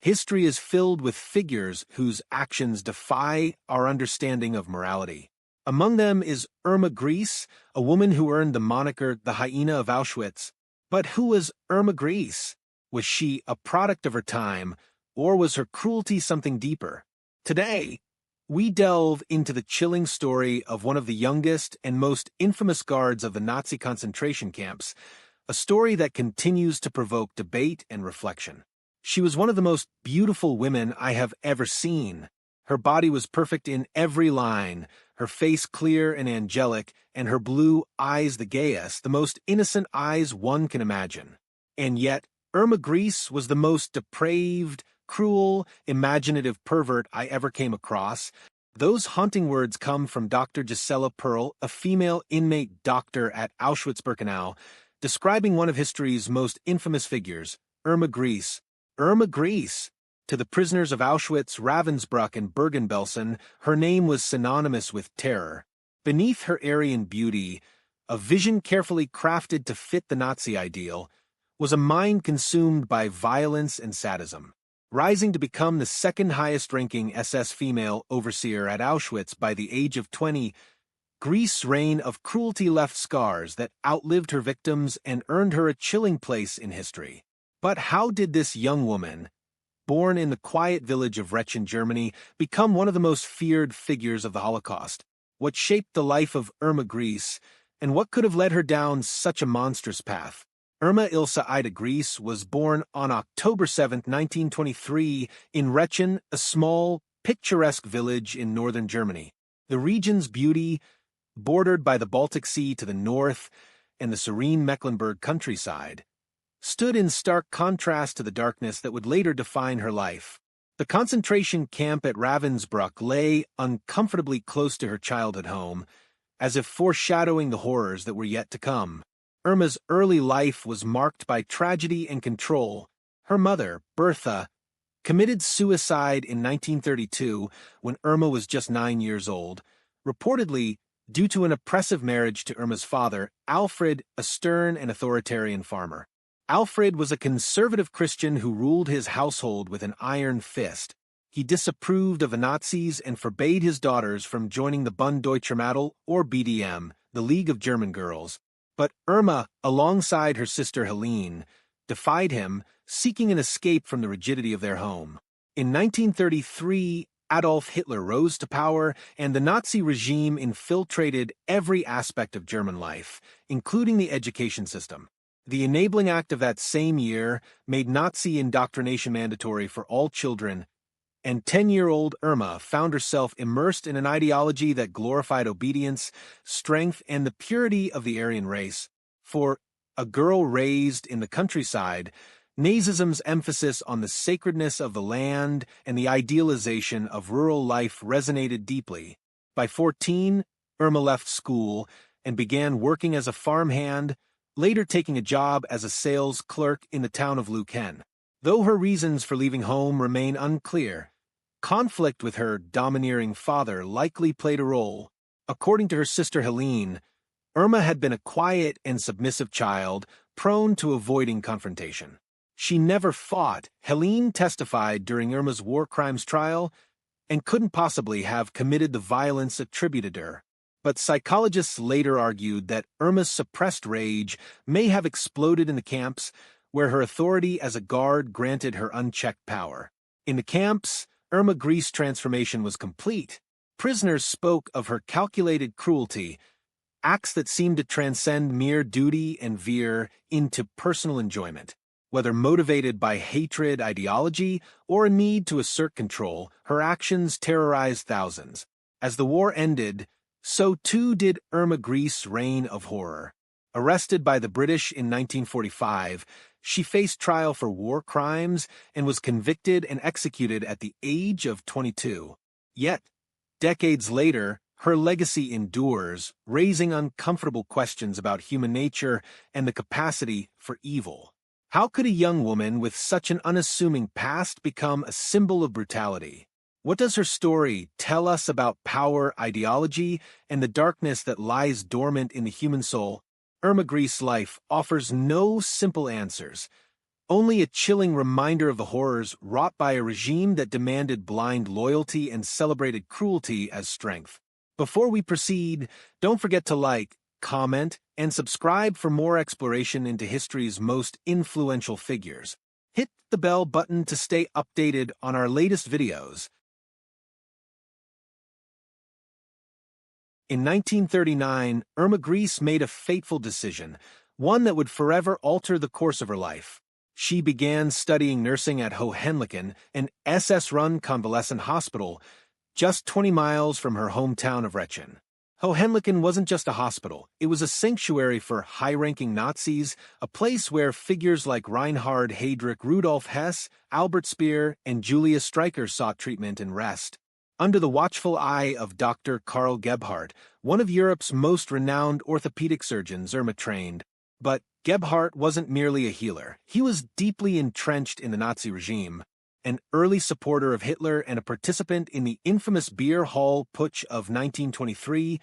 History is filled with figures whose actions defy our understanding of morality. Among them is Irma Grese, a woman who earned the moniker the hyena of Auschwitz. But who was Irma Grese? Was she a product of her time, or was her cruelty something deeper? Today, we delve into the chilling story of one of the youngest and most infamous guards of the Nazi concentration camps, a story that continues to provoke debate and reflection. She was one of the most beautiful women I have ever seen. Her body was perfect in every line, her face clear and angelic, and her blue eyes the gayest, the most innocent eyes one can imagine. And yet, Irma Grese was the most depraved, cruel, imaginative pervert I ever came across. Those haunting words come from Dr. Gisela Perl, a female inmate doctor at Auschwitz-Birkenau, describing one of history's most infamous figures, Irma Grese. Irma Grese. To the prisoners of Auschwitz, Ravensbrück, and Bergen-Belsen, her name was synonymous with terror. Beneath her Aryan beauty, a vision carefully crafted to fit the Nazi ideal, was a mind consumed by violence and sadism. Rising to become the second highest-ranking SS female overseer at Auschwitz by the age of 20, Grese's reign of cruelty left scars that outlived her victims and earned her a chilling place in history. But how did this young woman, born in the quiet village of Rechen, Germany, become one of the most feared figures of the Holocaust? What shaped the life of Irma Grese, and what could have led her down such a monstrous path? Irma Ilse Ida Grese was born on October 7, 1923, in Rechen, a small, picturesque village in northern Germany. The region's beauty, bordered by the Baltic Sea to the north and the serene Mecklenburg countryside, stood in stark contrast to the darkness that would later define her life. The concentration camp at Ravensbrück lay uncomfortably close to her childhood home, as if foreshadowing the horrors that were yet to come. Irma's early life was marked by tragedy and control. Her mother, Bertha, committed suicide in 1932 when Irma was just 9 years old, reportedly due to an oppressive marriage to Irma's father, Alfred, a stern and authoritarian farmer. Alfred was a conservative Christian who ruled his household with an iron fist. He disapproved of the Nazis and forbade his daughters from joining the Bund Deutscher Mädel, or BDM, the League of German Girls. But Irma, alongside her sister Helene, defied him, seeking an escape from the rigidity of their home. In 1933, Adolf Hitler rose to power, and the Nazi regime infiltrated every aspect of German life, including the education system. The Enabling Act of that same year made Nazi indoctrination mandatory for all children, and 10-year-old Irma found herself immersed in an ideology that glorified obedience, strength, and the purity of the Aryan race. For a girl raised in the countryside, Nazism's emphasis on the sacredness of the land and the idealization of rural life resonated deeply. By 14, Irma left school and began working as a farmhand, later taking a job as a sales clerk in the town of Leuken. Though her reasons for leaving home remain unclear, conflict with her domineering father likely played a role. According to her sister Helene, Irma had been a quiet and submissive child, prone to avoiding confrontation. She never fought, Helene testified during Irma's war crimes trial, and couldn't possibly have committed the violence attributed to her. But psychologists later argued that Irma's suppressed rage may have exploded in the camps, where her authority as a guard granted her unchecked power. In the camps, Irma Grese's transformation was complete. Prisoners spoke of her calculated cruelty, acts that seemed to transcend mere duty and veer into personal enjoyment. Whether motivated by hatred, ideology, or a need to assert control, her actions terrorized thousands. As the war ended, so too did Irma Grese's reign of horror. Arrested by the British in 1945, she faced trial for war crimes and was convicted and executed at the age of 22. Yet, decades later, her legacy endures, raising uncomfortable questions about human nature and the capacity for evil. How could a young woman with such an unassuming past become a symbol of brutality? What does her story tell us about power, ideology, and the darkness that lies dormant in the human soul? Irma Grese's life offers no simple answers, only a chilling reminder of the horrors wrought by a regime that demanded blind loyalty and celebrated cruelty as strength. Before we proceed, don't forget to like, comment, and subscribe for more exploration into history's most influential figures. Hit the bell button to stay updated on our latest videos. In 1939, Irma Grese made a fateful decision, one that would forever alter the course of her life. She began studying nursing at Hohenlichen, an SS-run convalescent hospital, just 20 miles from her hometown of Rechen. Hohenlichen wasn't just a hospital, it was a sanctuary for high-ranking Nazis, a place where figures like Reinhard Heydrich, Rudolf Hess, Albert Speer, and Julius Streicher sought treatment and rest. Under the watchful eye of Dr. Karl Gebhardt, one of Europe's most renowned orthopedic surgeons, Irma trained. But Gebhardt wasn't merely a healer. He was deeply entrenched in the Nazi regime. An early supporter of Hitler and a participant in the infamous Beer Hall Putsch of 1923,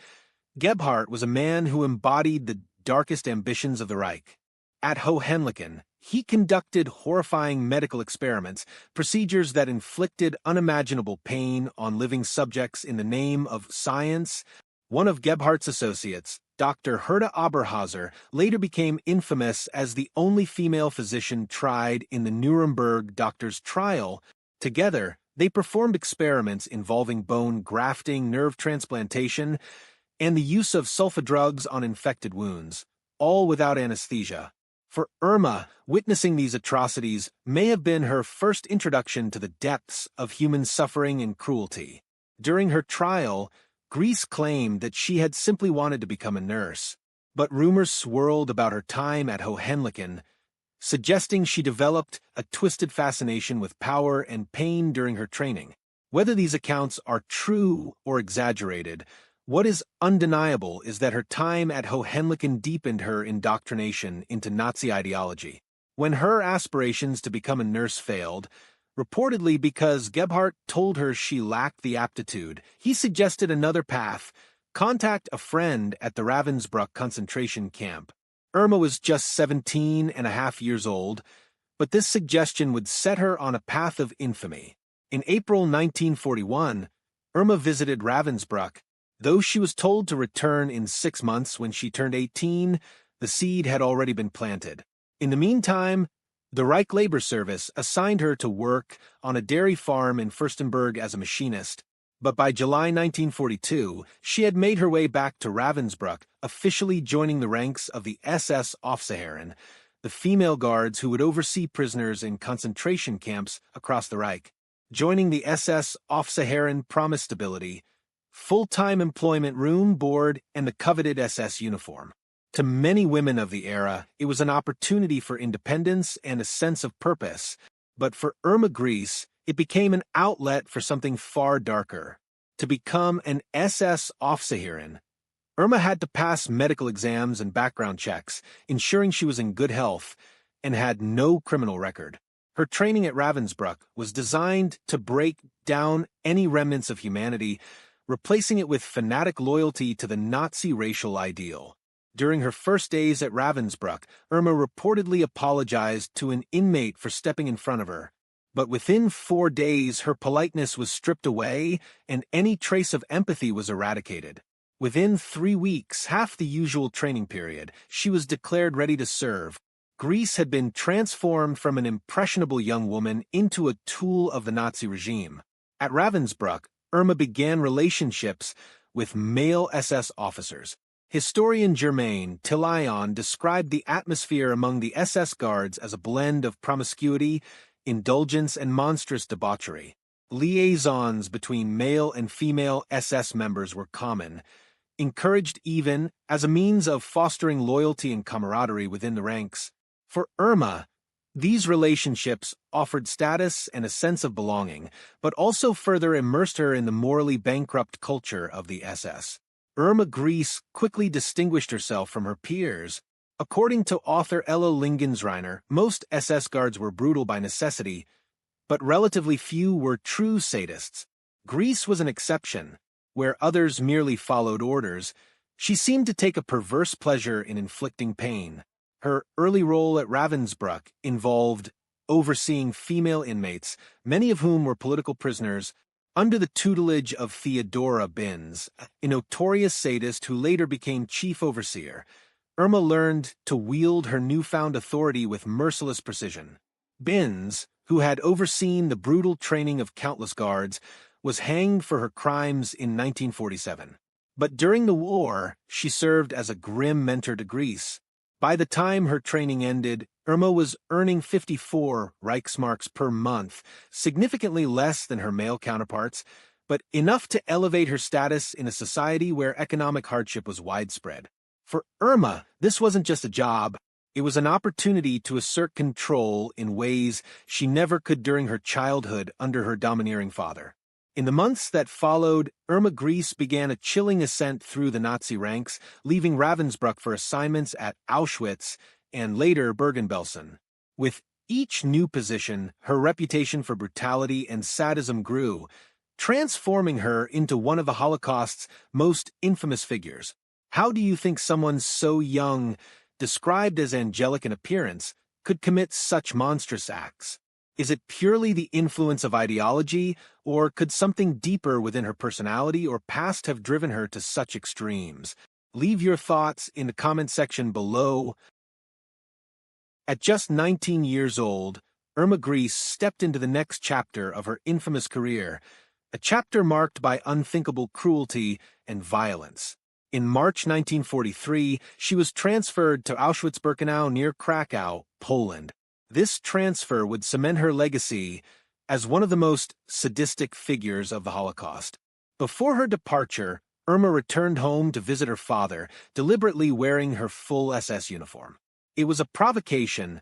Gebhardt was a man who embodied the darkest ambitions of the Reich. At Hohenlichen, he conducted horrifying medical experiments, procedures that inflicted unimaginable pain on living subjects in the name of science. One of Gebhardt's associates, Dr. Herta Oberhauser, later became infamous as the only female physician tried in the Nuremberg doctor's trial. Together, they performed experiments involving bone grafting, nerve transplantation, and the use of sulfa drugs on infected wounds, all without anesthesia. For Irma, witnessing these atrocities may have been her first introduction to the depths of human suffering and cruelty. During her trial, Grese claimed that she had simply wanted to become a nurse, but rumors swirled about her time at Hohenlichen, suggesting she developed a twisted fascination with power and pain during her training. Whether these accounts are true or exaggerated, what is undeniable is that her time at Hohenlichen deepened her indoctrination into Nazi ideology. When her aspirations to become a nurse failed, reportedly because Gebhardt told her she lacked the aptitude, he suggested another path: contact a friend at the Ravensbrück concentration camp. Irma was just 17 and a half years old, but this suggestion would set her on a path of infamy. In April 1941, Irma visited Ravensbrück. Though she was told to return in 6 months when she turned 18, the seed had already been planted. In the meantime, the Reich Labor Service assigned her to work on a dairy farm in Fürstenberg as a machinist, but by July 1942, she had made her way back to Ravensbrück, officially joining the ranks of the SS Aufseherin, the female guards who would oversee prisoners in concentration camps across the Reich. Joining the SS Aufseherin promised stability, full-time employment, room, board, and the coveted SS uniform. To many women of the era, it was an opportunity for independence and a sense of purpose, but for Irma Grese, it became an outlet for something far darker. To become an SS Aufseherin, Irma had to pass medical exams and background checks, ensuring she was in good health and had no criminal record. Her training at Ravensbrück was designed to break down any remnants of humanity, replacing it with fanatic loyalty to the Nazi racial ideal. During her first days at Ravensbrück, Irma reportedly apologized to an inmate for stepping in front of her. But within 4 days, her politeness was stripped away and any trace of empathy was eradicated. Within 3 weeks, half the usual training period, she was declared ready to serve. Grese had been transformed from an impressionable young woman into a tool of the Nazi regime. At Ravensbrück, Irma began relationships with male SS officers. Historian Germain Tillion described the atmosphere among the SS guards as a blend of promiscuity, indulgence, and monstrous debauchery. Liaisons between male and female SS members were common, encouraged even as a means of fostering loyalty and camaraderie within the ranks. For Irma, these relationships offered status and a sense of belonging, but also further immersed her in the morally bankrupt culture of the SS. Irma Grese quickly distinguished herself from her peers. According to author Ella Lingensreiner, most SS guards were brutal by necessity, but relatively few were true sadists. Grese was an exception. Where others merely followed orders, she seemed to take a perverse pleasure in inflicting pain. Her early role at Ravensbrück involved overseeing female inmates, many of whom were political prisoners, under the tutelage of Theodora Binz, a notorious sadist who later became chief overseer. Irma learned to wield her newfound authority with merciless precision. Binz, who had overseen the brutal training of countless guards, was hanged for her crimes in 1947. But during the war, she served as a grim mentor to Greece. By the time her training ended, Irma was earning 54 Reichsmarks per month, significantly less than her male counterparts, but enough to elevate her status in a society where economic hardship was widespread. For Irma, this wasn't just a job. It was an opportunity to assert control in ways she never could during her childhood under her domineering father. In the months that followed, Irma Grese began a chilling ascent through the Nazi ranks, leaving Ravensbrück for assignments at Auschwitz and later Bergen-Belsen. With each new position, her reputation for brutality and sadism grew, transforming her into one of the Holocaust's most infamous figures. How do you think someone so young, described as angelic in appearance, could commit such monstrous acts? Is it purely the influence of ideology, or could something deeper within her personality or past have driven her to such extremes? Leave your thoughts in the comment section below. At just 19 years old, Irma Grese stepped into the next chapter of her infamous career, a chapter marked by unthinkable cruelty and violence. In March 1943, she was transferred to Auschwitz-Birkenau near Krakow, Poland. This transfer would cement her legacy as one of the most sadistic figures of the Holocaust. Before her departure, Irma returned home to visit her father, deliberately wearing her full SS uniform. It was a provocation,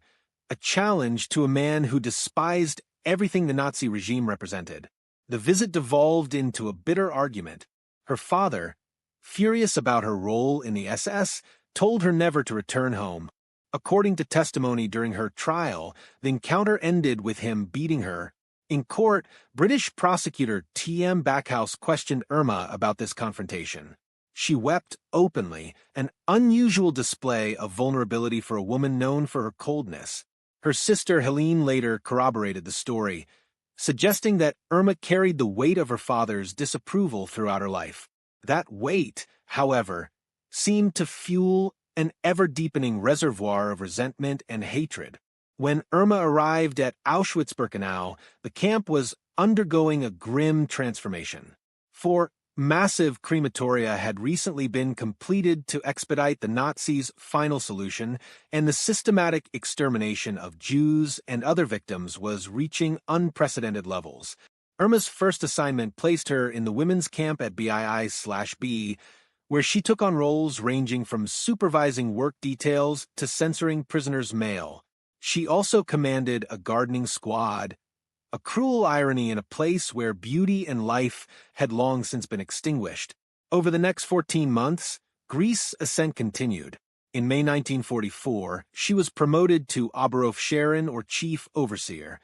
a challenge to a man who despised everything the Nazi regime represented. The visit devolved into a bitter argument. Her father, furious about her role in the SS, told her never to return home. According to testimony during her trial, the encounter ended with him beating her. In court, British prosecutor T.M. Backhouse questioned Irma about this confrontation. She wept openly, an unusual display of vulnerability for a woman known for her coldness. Her sister Helene later corroborated the story, suggesting that Irma carried the weight of her father's disapproval throughout her life. That weight, however, seemed to fuel an ever-deepening reservoir of resentment and hatred. When Irma arrived at Auschwitz-Birkenau, the camp was undergoing a grim transformation. 4 massive crematoria had recently been completed to expedite the Nazis' final solution, and the systematic extermination of Jews and other victims was reaching unprecedented levels. Irma's first assignment placed her in the women's camp at WWII/B, where she took on roles ranging from supervising work details to censoring prisoners' mail. She also commanded a gardening squad, a cruel irony in a place where beauty and life had long since been extinguished. Over the next 14 months, Greece's ascent continued. In May 1944, she was promoted to Oberhofschärin or chief overseer,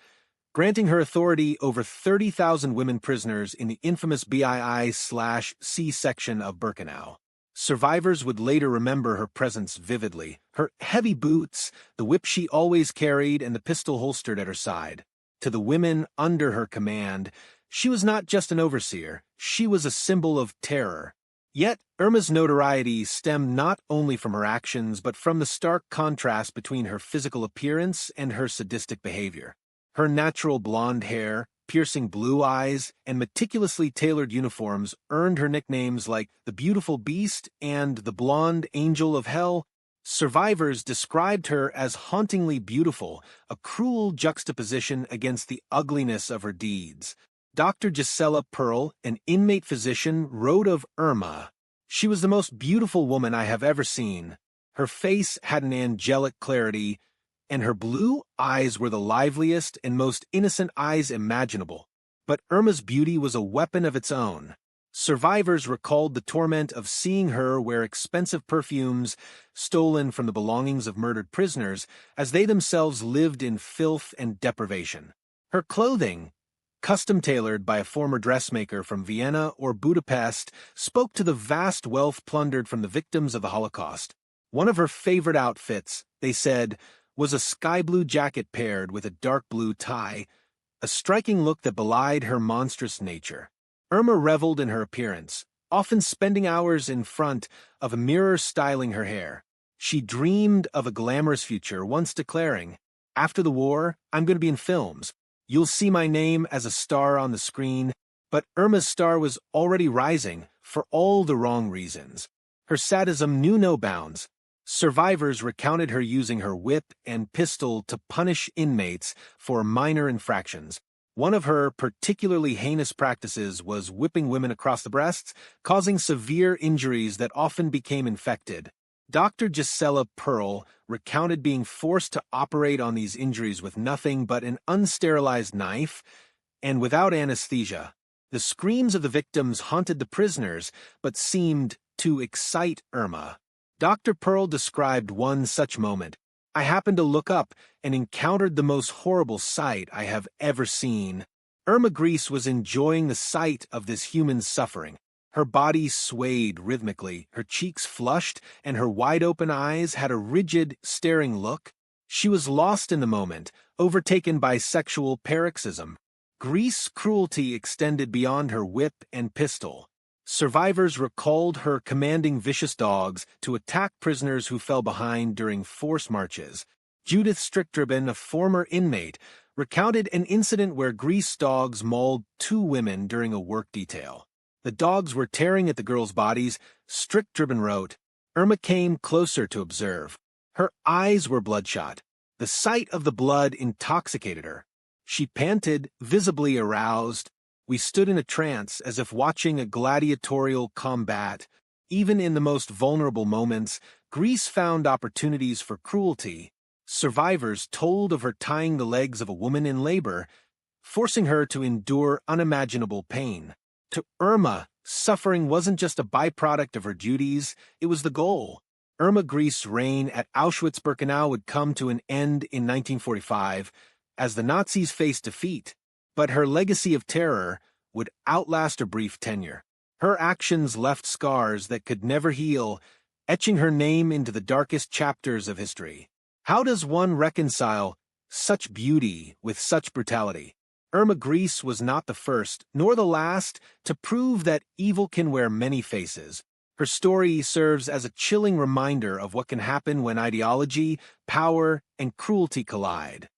granting her authority over 30,000 women prisoners in the infamous BII/C section of Birkenau. Survivors would later remember her presence vividly, her heavy boots, the whip she always carried, and the pistol holstered at her side. To the women under her command, she was not just an overseer, she was a symbol of terror. Yet, Irma's notoriety stemmed not only from her actions but from the stark contrast between her physical appearance and her sadistic behavior. Her natural blonde hair, piercing blue eyes, and meticulously tailored uniforms earned her nicknames like the Beautiful Beast and the Blonde Angel of Hell. Survivors described her as hauntingly beautiful, a cruel juxtaposition against the ugliness of her deeds. Dr. Gisela Pearl, an inmate physician, wrote of Irma, "She was the most beautiful woman I have ever seen. Her face had an angelic clarity, and her blue eyes were the liveliest and most innocent eyes imaginable. But Irma's beauty was a weapon of its own." Survivors recalled the torment of seeing her wear expensive perfumes stolen from the belongings of murdered prisoners as they themselves lived in filth and deprivation. Her clothing, custom-tailored by a former dressmaker from Vienna or Budapest, spoke to the vast wealth plundered from the victims of the Holocaust. One of her favorite outfits, they said, was a sky blue jacket paired with a dark blue tie, a striking look that belied her monstrous nature. Irma reveled in her appearance, often spending hours in front of a mirror styling her hair. She dreamed of a glamorous future, once declaring, "After the war, I'm going to be in films. You'll see my name as a star on the screen." But Irma's star was already rising, for all the wrong reasons. Her sadism knew no bounds. Survivors recounted her using her whip and pistol to punish inmates for minor infractions. One of her particularly heinous practices was whipping women across the breasts, causing severe injuries that often became infected. Dr. Gisela Pearl recounted being forced to operate on these injuries with nothing but an unsterilized knife and without anesthesia. The screams of the victims haunted the prisoners, but seemed to excite Irma. Dr. Pearl described one such moment. "I happened to look up and encountered the most horrible sight I have ever seen." Irma Grese was enjoying the sight of this human suffering. Her body swayed rhythmically, her cheeks flushed, and her wide-open eyes had a rigid, staring look. She was lost in the moment, overtaken by sexual paroxysm. Grese's cruelty extended beyond her whip and pistol. Survivors recalled her commanding vicious dogs to attack prisoners who fell behind during forced marches. Judith Stricktribben, a former inmate, recounted an incident where Grese's dogs mauled 2 women during a work detail. The dogs were tearing at the girls' bodies. Stricktribben wrote, "Irma came closer to observe. Her eyes were bloodshot. The sight of the blood intoxicated her. She panted, visibly aroused. We stood in a trance, as if watching a gladiatorial combat. Even in the most vulnerable moments, Grese found opportunities for cruelty. Survivors told of her tying the legs of a woman in labor, forcing her to endure unimaginable pain. To Irma, suffering wasn't just a byproduct of her duties, it was the goal." Irma Grese's reign at Auschwitz-Birkenau would come to an end in 1945, as the Nazis faced defeat, but her legacy of terror would outlast her brief tenure. Her actions left scars that could never heal, etching her name into the darkest chapters of history. How does one reconcile such beauty with such brutality? Irma Grese was not the first, nor the last, to prove that evil can wear many faces. Her story serves as a chilling reminder of what can happen when ideology, power, and cruelty collide.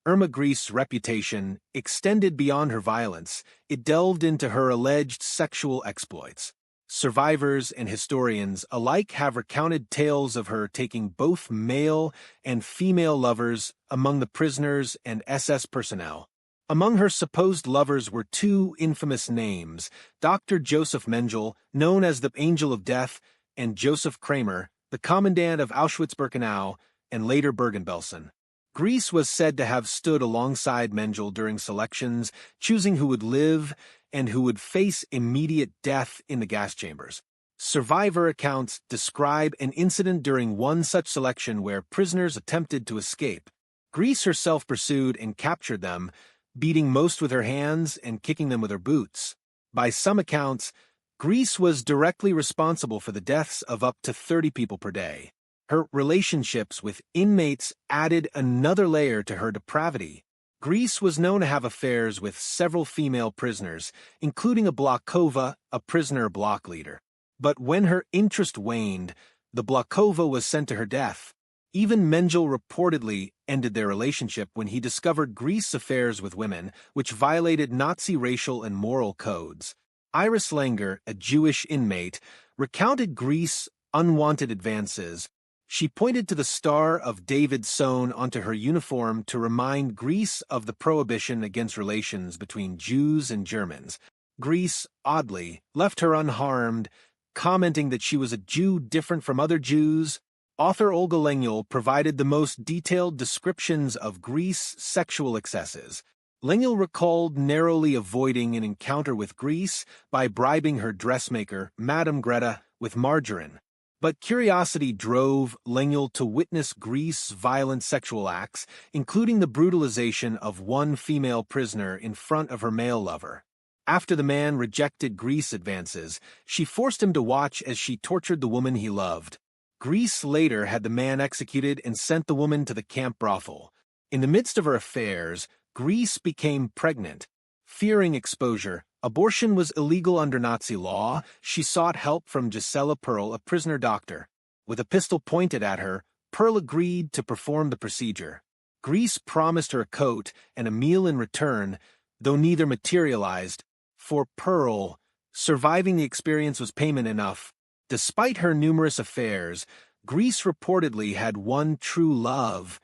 Irma Grese's reputation extended beyond her violence. It delved into her alleged sexual exploits. Survivors and historians alike have recounted tales of her taking both male and female lovers among the prisoners and SS personnel. Among her supposed lovers were 2 infamous names: Dr. Joseph Mengele, known as the Angel of Death, and Joseph Kramer, the commandant of Auschwitz-Birkenau and later Bergen-Belsen. Grese was said to have stood alongside Mengele during selections, choosing who would live and who would face immediate death in the gas chambers. Survivor accounts describe an incident during one such selection where prisoners attempted to escape. Grese herself pursued and captured them, beating most with her hands and kicking them with her boots. By some accounts, Grese was directly responsible for the deaths of up to 30 people per day. Her relationships with inmates added another layer to her depravity. Grese was known to have affairs with several female prisoners, including a Blockova, a prisoner block leader. But when her interest waned, the Blockova was sent to her death. Even Mengele reportedly ended their relationship when he discovered Grese's affairs with women, which violated Nazi racial and moral codes. Iris Langer, a Jewish inmate, recounted Grese's unwanted advances. She pointed to the Star of David sewn onto her uniform to remind Grese of the prohibition against relations between Jews and Germans. Grese, oddly, left her unharmed, commenting that she was a Jew different from other Jews. Author Olga Lengyel provided the most detailed descriptions of Grese's sexual excesses. Lengyel recalled narrowly avoiding an encounter with Grese by bribing her dressmaker, Madame Greta, with margarine. But curiosity drove Lengyel to witness Grese's violent sexual acts, including the brutalization of one female prisoner in front of her male lover. After the man rejected Grese's advances, she forced him to watch as she tortured the woman he loved. Greece later had the man executed and sent the woman to the camp brothel. In the midst of her affairs, Greece became pregnant. Fearing exposure, abortion was illegal under Nazi law. She sought help from Gisela Perl, a prisoner doctor. With a pistol pointed at her, Perl agreed to perform the procedure. Greece promised her a coat and a meal in return, though neither materialized. For Perl, surviving the experience was payment enough. Despite her numerous affairs, Greece reportedly had one true love,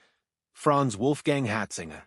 Franz Wolfgang Hatzinger,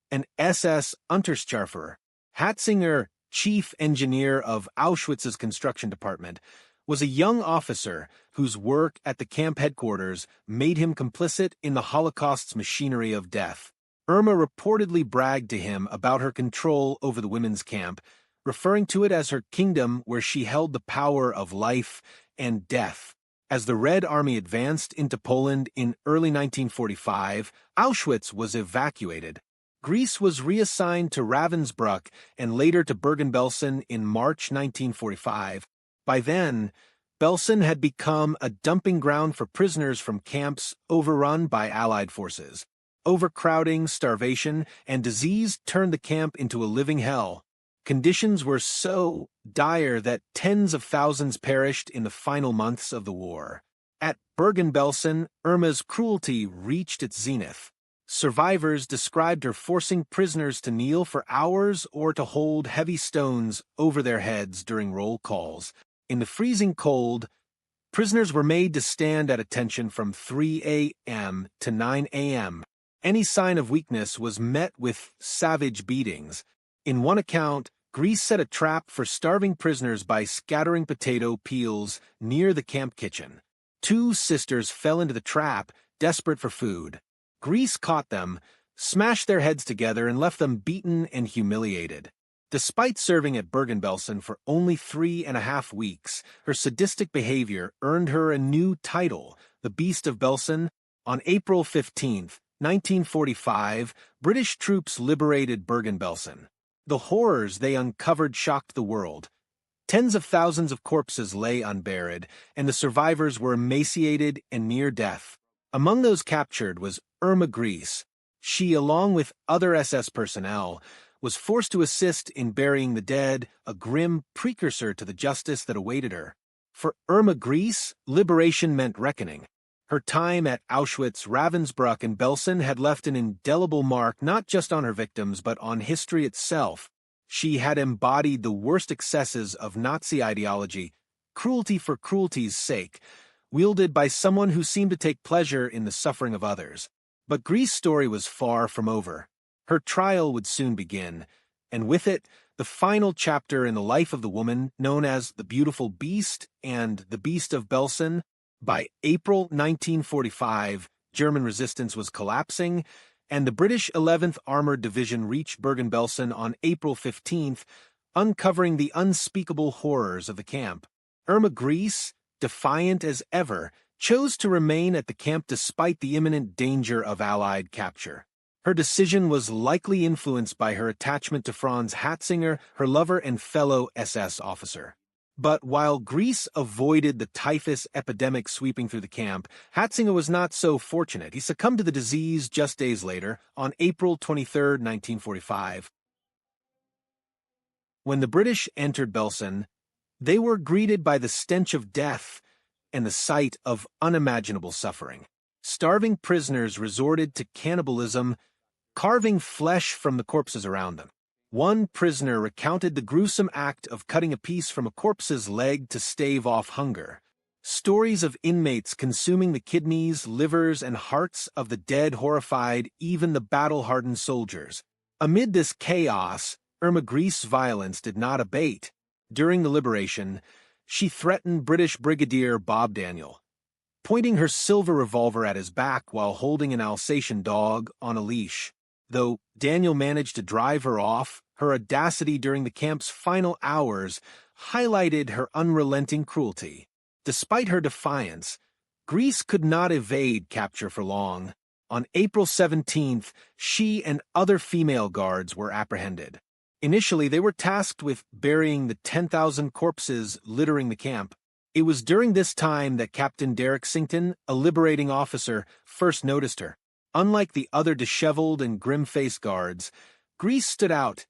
an SS Unterscharfer. Hatzinger, chief engineer of Auschwitz's construction department, was a young officer whose work at the camp headquarters made him complicit in the Holocaust's machinery of death. Irma reportedly bragged to him about her control over the women's camp, referring to it as her kingdom where she held the power of life and death. As the Red Army advanced into Poland in early 1945, Auschwitz was evacuated. Greece was reassigned to Ravensbrück and later to Bergen-Belsen in March 1945. By then, Belsen had become a dumping ground for prisoners from camps overrun by Allied forces. Overcrowding, starvation, and disease turned the camp into a living hell. Conditions were so dire that tens of thousands perished in the final months of the war. At Bergen-Belsen, Irma's cruelty reached its zenith. Survivors described her forcing prisoners to kneel for hours or to hold heavy stones over their heads during roll calls. In the freezing cold, prisoners were made to stand at attention from 3 a.m. to 9 a.m. Any sign of weakness was met with savage beatings. In one account, Greece set a trap for starving prisoners by scattering potato peels near the camp kitchen. 2 sisters fell into the trap, desperate for food. Greece caught them, smashed their heads together, and left them beaten and humiliated. Despite serving at Bergen-Belsen for only 3.5 weeks, her sadistic behavior earned her a new title, the Beast of Belsen. On April 15, 1945, British troops liberated Bergen-Belsen. The horrors they uncovered shocked the world. Tens of thousands of corpses lay unburied, and the survivors were emaciated and near death. Among those captured was Irma Grese. She, along with other SS personnel, was forced to assist in burying the dead, a grim precursor to the justice that awaited her. For Irma Grese, liberation meant reckoning. Her time at Auschwitz, Ravensbrück, and Belsen had left an indelible mark not just on her victims but on history itself. She had embodied the worst excesses of Nazi ideology, cruelty for cruelty's sake, wielded by someone who seemed to take pleasure in the suffering of others. But Greece's story was far from over. Her trial would soon begin, and with it, the final chapter in the life of the woman known as the Beautiful Beast and the Beast of Belsen. By April 1945, German resistance was collapsing, and the British 11th Armored Division reached Bergen-Belsen on April 15th, uncovering the unspeakable horrors of the camp. Irma Grese, defiant as ever, chose to remain at the camp despite the imminent danger of Allied capture. Her decision was likely influenced by her attachment to Franz Hatzinger, her lover and fellow SS officer. But while Greece avoided the typhus epidemic sweeping through the camp, Hatzinger was not so fortunate. He succumbed to the disease just days later, on April 23, 1945. When the British entered Belsen, they were greeted by the stench of death and the sight of unimaginable suffering. Starving prisoners resorted to cannibalism, carving flesh from the corpses around them. One prisoner recounted the gruesome act of cutting a piece from a corpse's leg to stave off hunger. Stories of inmates consuming the kidneys, livers, and hearts of the dead horrified even the battle-hardened soldiers. Amid this chaos, Irma Grese's violence did not abate. During the liberation, she threatened British Brigadier Bob Daniel, pointing her silver revolver at his back while holding an Alsatian dog on a leash. Though Daniel managed to drive her off, her audacity during the camp's final hours highlighted her unrelenting cruelty. Despite her defiance, Grese could not evade capture for long. On April 17th, she and other female guards were apprehended. Initially, they were tasked with burying the 10,000 corpses littering the camp. It was during this time that Captain Derek Sington, a liberating officer, first noticed her. Unlike the other disheveled and grim-faced guards, Grese stood out,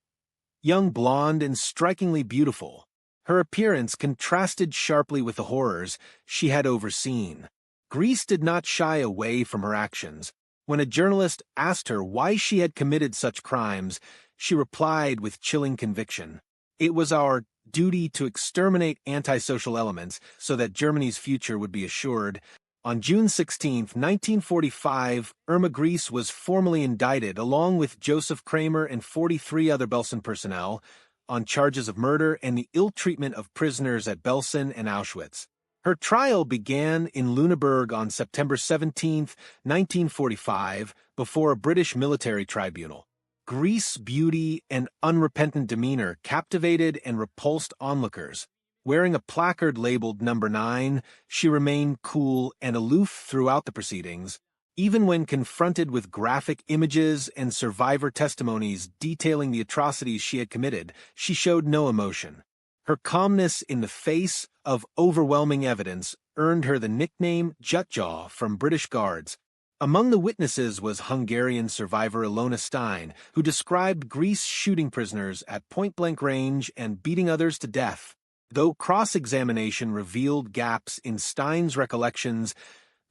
young, blonde, and strikingly beautiful. Her appearance contrasted sharply with the horrors she had overseen. Grese did not shy away from her actions. When a journalist asked her why she had committed such crimes, she replied with chilling conviction. It was our duty to exterminate antisocial elements so that Germany's future would be assured. On June 16, 1945, Irma Grese was formally indicted along with Joseph Kramer and 43 other Belsen personnel on charges of murder and the ill treatment of prisoners at Belsen and Auschwitz. Her trial began in Lüneburg on September 17, 1945, before a British military tribunal. Grese's beauty and unrepentant demeanor captivated and repulsed onlookers. Wearing a placard labeled Number 9, she remained cool and aloof throughout the proceedings. Even when confronted with graphic images and survivor testimonies detailing the atrocities she had committed, she showed no emotion. Her calmness in the face of overwhelming evidence earned her the nickname Jutjaw from British guards. Among the witnesses was Hungarian survivor Ilona Stein, who described Grese shooting prisoners at point-blank range and beating others to death. Though cross-examination revealed gaps in Stein's recollections,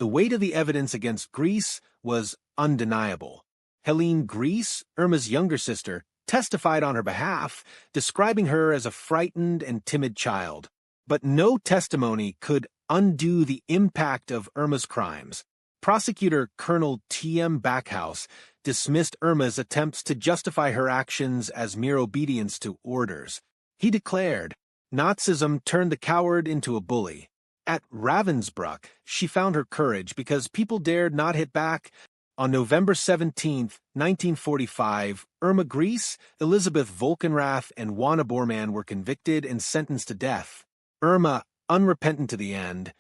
the weight of the evidence against Grese was undeniable. Helene Grese, Irma's younger sister, testified on her behalf, describing her as a frightened and timid child. But no testimony could undo the impact of Irma's crimes. Prosecutor Colonel T.M. Backhouse dismissed Irma's attempts to justify her actions as mere obedience to orders. He declared, "Nazism turned the coward into a bully." At Ravensbrück, she found her courage because people dared not hit back. On November 17, 1945, Irma Grese, Elizabeth Volkenrath, and Juana Bormann were convicted and sentenced to death. Irma, unrepentant to the end,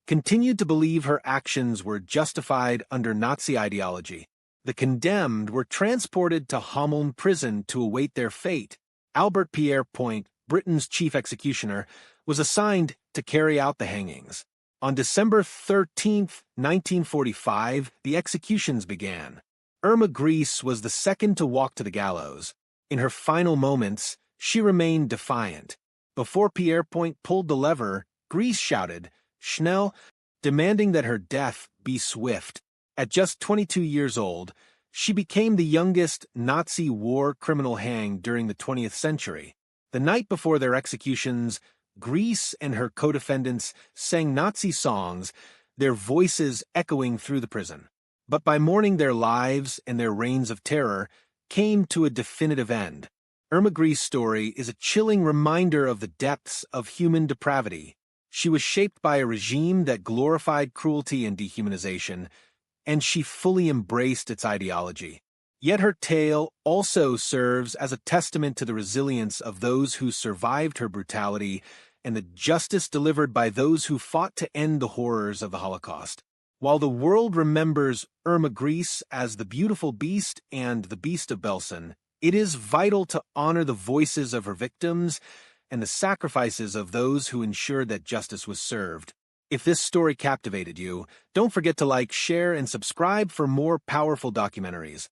continued to believe her actions were justified under Nazi ideology. The condemned were transported to Hameln prison to await their fate. Albert Pierre Point, Britain's chief executioner, was assigned to carry out the hangings. On December 13, 1945, the executions began. Irma Grese was the second to walk to the gallows. In her final moments, she remained defiant. Before Pierre Point pulled the lever, Grese shouted, "Schnell," demanding that her death be swift. At just 22 years old, she became the youngest Nazi war criminal hanged during the 20th century. The night before their executions, Grese and her co-defendants sang Nazi songs, their voices echoing through the prison. But by morning their lives and their reigns of terror came to a definitive end. Irma Grese's story is a chilling reminder of the depths of human depravity. She was shaped by a regime that glorified cruelty and dehumanization, and she fully embraced its ideology. Yet her tale also serves as a testament to the resilience of those who survived her brutality and the justice delivered by those who fought to end the horrors of the Holocaust. While the world remembers Irma Grese as the beautiful beast and the beast of Belsen, it is vital to honor the voices of her victims and the sacrifices of those who ensured that justice was served. If this story captivated you, don't forget to like, share, and subscribe for more powerful documentaries.